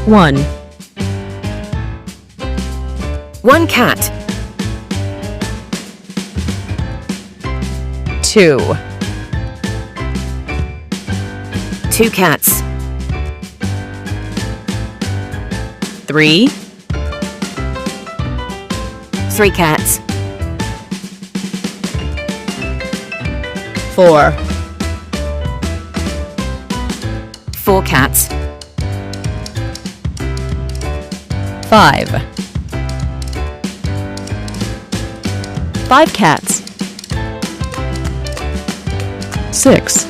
1, 1 cat, 2, 2 cats, 3, 3 cats, 4, 4 cats, 5, 5 cats, 6,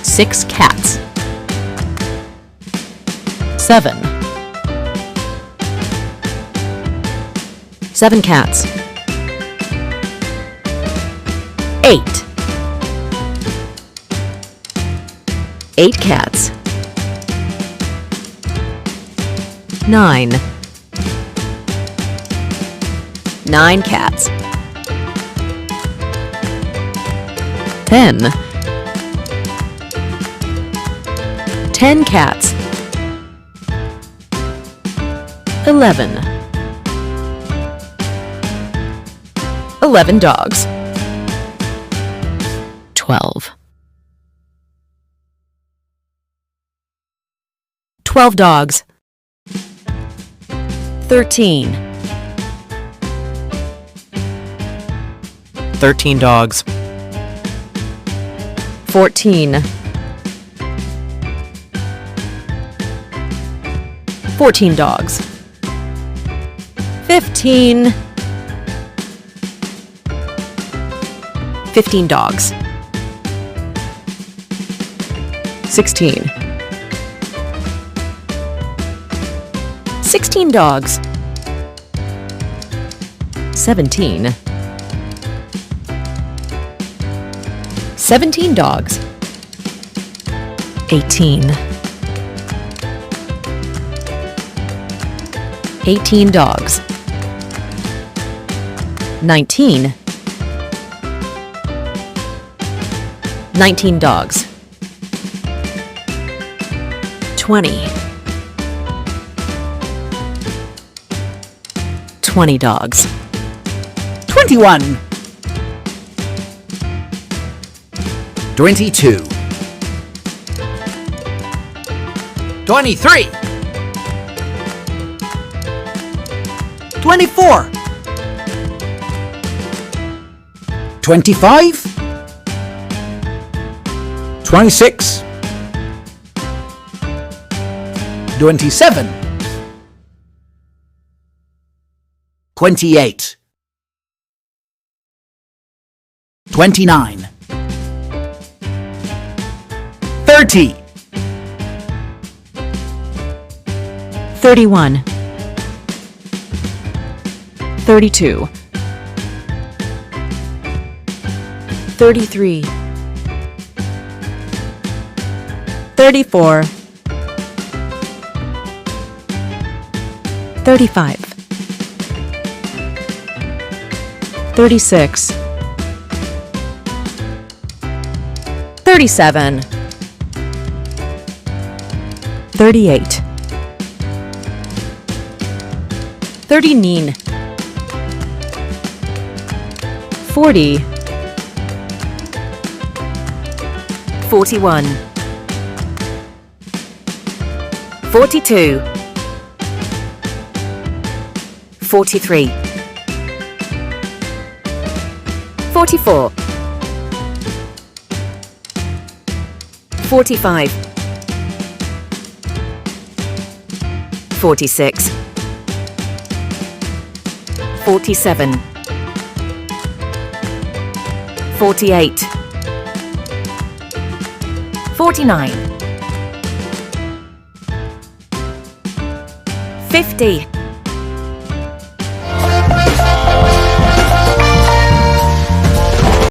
6 cats, 7, 7 cats, 8, 8 cats, 9, 9 cats, 10, 10 cats, 11, 11 dogs, 12, 12 dogs, 13, 13 dogs, 14, 14 dogs, 15, 15 dogs, 16, 16 dogs, 17, 17 dogs, 18, 18 dogs, 19, 19 dogs, 20, 20 dogs, 21, 22, 23, 24, 25, 26, 27, 28, 29, 30, 31, 32, 33, 34, 35, 36, 37, 38, 39, 40, 41, 42, 43, 44, 45, 46, 47, 48, 49, 50,